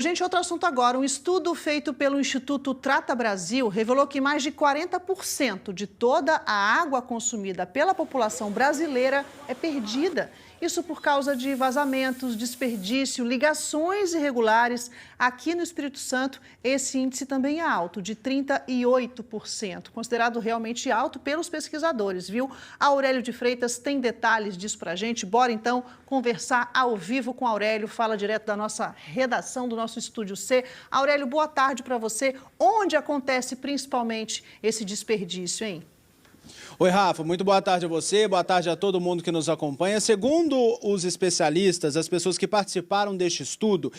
Gente, outro assunto agora. Um estudo feito pelo Instituto Trata Brasil revelou que mais de 40% de toda a água consumida pela população brasileira é perdida. Isso por causa de vazamentos, desperdício, ligações irregulares. Aqui no Espírito Santo, esse índice também é alto, de 38%, considerado realmente alto pelos pesquisadores, viu? A Aurélio de Freitas tem detalhes disso pra gente. Bora então conversar ao vivo com a Aurélio, fala direto da nossa redação, do nosso Estúdio C. Aurélio, boa tarde para você. Onde acontece principalmente esse desperdício, hein? Oi, Rafa, muito boa tarde a você, boa tarde a todo mundo que nos acompanha. Segundo os especialistas, as pessoas que participaram deste estudo,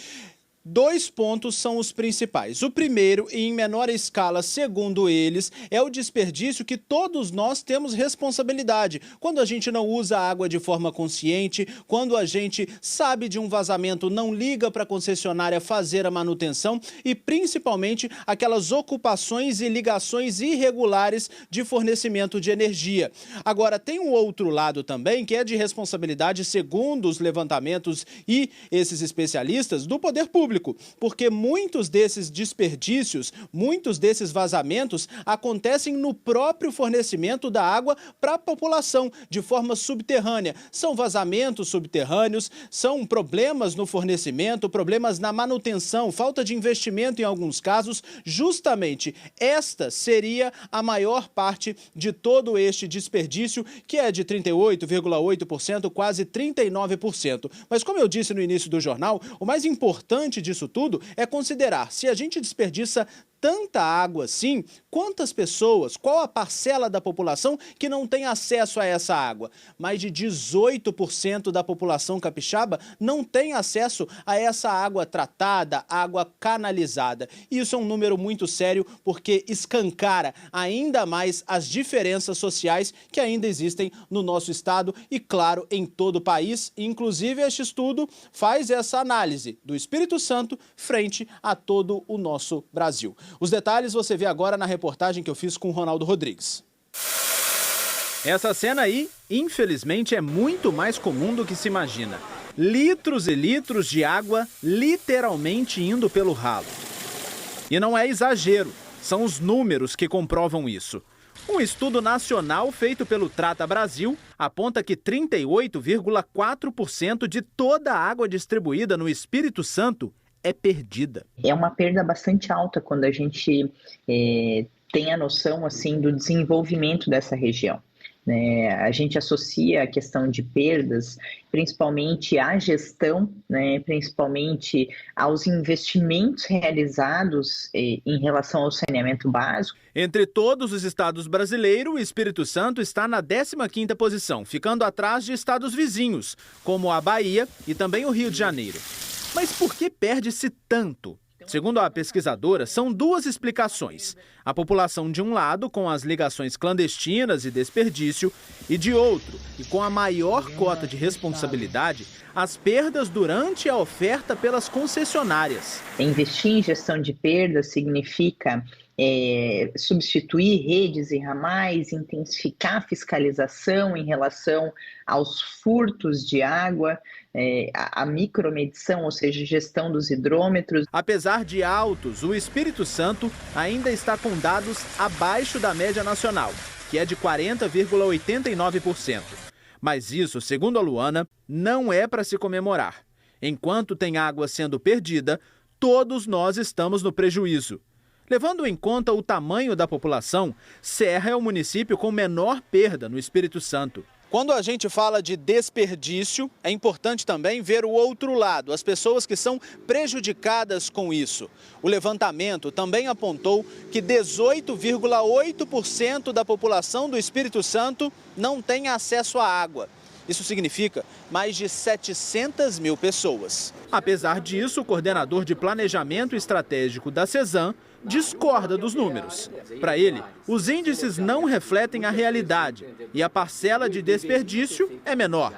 2 pontos são os principais. O primeiro, e em menor escala, segundo eles, é o desperdício que todos nós temos responsabilidade. Quando a gente não usa a água de forma consciente, quando a gente sabe de um vazamento, não liga para a concessionária fazer a manutenção e principalmente aquelas ocupações e ligações irregulares de fornecimento de energia. Agora, tem um outro lado também que é de responsabilidade, segundo os levantamentos e esses especialistas, do poder público. Porque muitos desses desperdícios, muitos desses vazamentos acontecem no próprio fornecimento da água para a população, de forma subterrânea. São vazamentos subterrâneos, são problemas no fornecimento, problemas na manutenção, falta de investimento em alguns casos. Justamente esta seria a maior parte de todo este desperdício, que é de 38,8%, quase 39%. Mas como eu disse no início do jornal, o mais importante disso tudo é considerar se a gente desperdiça tanta água assim, quantas pessoas, qual a parcela da população que não tem acesso a essa água? Mais de 18% da população capixaba não tem acesso a essa água tratada, água canalizada. Isso é um número muito sério porque escancara ainda mais as diferenças sociais que ainda existem no nosso estado e, claro, em todo o país. Inclusive, este estudo faz essa análise do Espírito Santo frente a todo o nosso Brasil. Os detalhes você vê agora na reportagem que eu fiz com o Ronaldo Rodrigues. Essa cena aí, infelizmente, é muito mais comum do que se imagina. Litros e litros de água literalmente indo pelo ralo. E não é exagero, são os números que comprovam isso. Um estudo nacional feito pelo Trata Brasil aponta que 38,4% de toda a água distribuída no Espírito Santo é perdida. É uma perda bastante alta quando a gente tem a noção assim, do desenvolvimento dessa região. A gente associa a questão de perdas principalmente à gestão, principalmente aos investimentos realizados em relação ao saneamento básico. Entre todos os estados brasileiros, o Espírito Santo está na 15ª posição, ficando atrás de estados vizinhos, como a Bahia e também o Rio de Janeiro. Mas por que perde-se tanto? Segundo a pesquisadora, são 2 explicações. A população de um lado, com as ligações clandestinas e desperdício, e de outro, e com a maior cota de responsabilidade, as perdas durante a oferta pelas concessionárias. Investir em gestão de perdas significa substituir redes e ramais, intensificar a fiscalização em relação aos furtos de água, a micromedição, ou seja, gestão dos hidrômetros. Apesar de altos, o Espírito Santo ainda está com dados abaixo da média nacional, que é de 40,89%. Mas isso, segundo a Luana, não é para se comemorar. Enquanto tem água sendo perdida, todos nós estamos no prejuízo. Levando em conta o tamanho da população, Serra é o município com menor perda no Espírito Santo. Quando a gente fala de desperdício, é importante também ver o outro lado, as pessoas que são prejudicadas com isso. O levantamento também apontou que 18,8% da população do Espírito Santo não tem acesso à água. Isso significa mais de 700 mil pessoas. Apesar disso, o coordenador de planejamento estratégico da CESAM discorda dos números. Para ele, os índices não refletem a realidade e a parcela de desperdício é menor.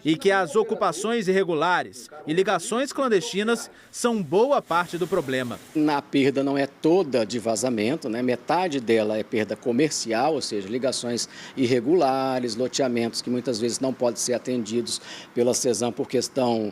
e que as ocupações irregulares e ligações clandestinas são boa parte do problema. A perda não é toda de vazamento, né? Metade dela é perda comercial, ou seja, ligações irregulares, loteamentos que muitas vezes não podem ser atendidos pela CESAM por questão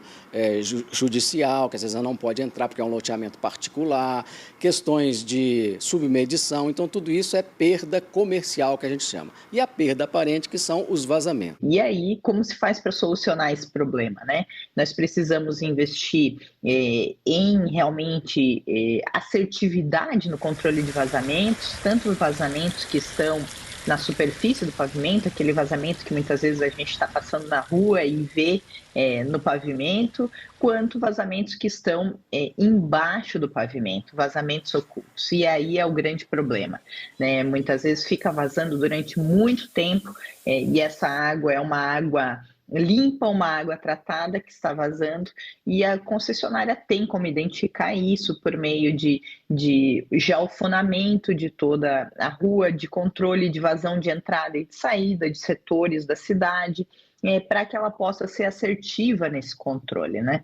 judicial, que a CESAM não pode entrar porque é um loteamento particular, questões de submedição, então tudo isso é perda comercial que a gente chama. E a perda aparente que são os vazamentos. E aí, como se faz para solucionar esse problema, né? Nós precisamos investir em realmente assertividade no controle de vazamentos, tanto os vazamentos que estão na superfície do pavimento, aquele vazamento que muitas vezes a gente está passando na rua e vê no pavimento, quanto vazamentos que estão embaixo do pavimento, vazamentos ocultos. E aí é o grande problema, né? Muitas vezes fica vazando durante muito tempo e essa água é uma água limpa, uma água tratada que está vazando, e a concessionária tem como identificar isso por meio de geofonamento de toda a rua, de controle de vazão de entrada e de saída de setores da cidade, para que ela possa ser assertiva nesse controle, né?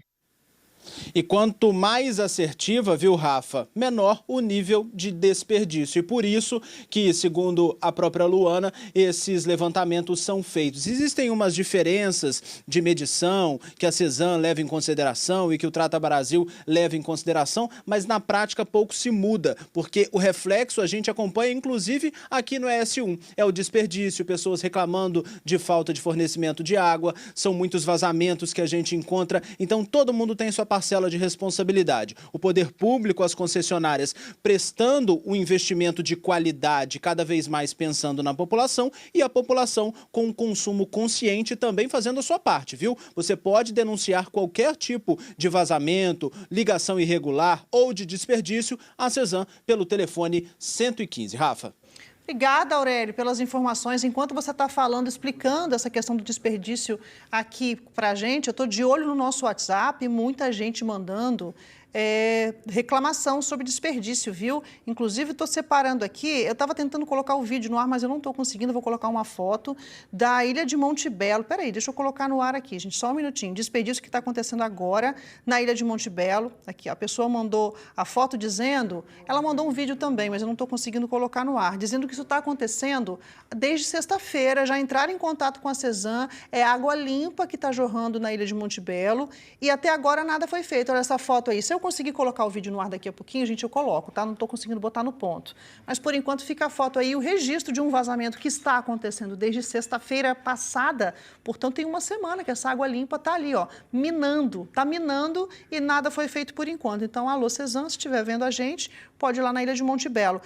E quanto mais assertiva, viu, Rafa, menor o nível de desperdício. E por isso que, segundo a própria Luana, esses levantamentos são feitos. Existem umas diferenças de medição que a CESAM leva em consideração e que o Trata Brasil leva em consideração, mas na prática pouco se muda, porque o reflexo a gente acompanha, inclusive, aqui no ES1. É o desperdício, pessoas reclamando de falta de fornecimento de água, são muitos vazamentos que a gente encontra, então todo mundo tem sua parcela de responsabilidade. O poder público, as concessionárias, prestando um investimento de qualidade, cada vez mais pensando na população, e a população com um consumo consciente também fazendo a sua parte, viu? Você pode denunciar qualquer tipo de vazamento, ligação irregular ou de desperdício à CESAM pelo telefone 115. Rafa. Obrigada, Aurélio, pelas informações. Enquanto você está falando, explicando essa questão do desperdício aqui para a gente, eu estou de olho no nosso WhatsApp, muita gente mandando reclamação sobre desperdício, viu? Inclusive, estou separando aqui, eu estava tentando colocar o vídeo no ar, mas eu não estou conseguindo, vou colocar uma foto da ilha de Monte Belo. Peraí, deixa eu colocar no ar aqui, gente, só um minutinho. Desperdício que está acontecendo agora na ilha de Monte Belo. Aqui, a pessoa mandou a foto dizendo, ela mandou um vídeo também, mas eu não estou conseguindo colocar no ar, dizendo que isso está acontecendo desde sexta-feira, já entraram em contato com a CESAM, é água limpa que está jorrando na ilha de Monte Belo e até agora nada foi feito. Olha essa foto aí, se eu conseguir colocar o vídeo no ar daqui a pouquinho, gente, eu coloco, tá? Não estou conseguindo botar no ponto. Mas, por enquanto, fica a foto aí, o registro de um vazamento que está acontecendo desde sexta-feira passada. Portanto, tem uma semana que essa água limpa está ali, ó, minando. Está minando e nada foi feito por enquanto. Então, alô, CESAM, se estiver vendo a gente, pode ir lá na ilha de Monte Belo.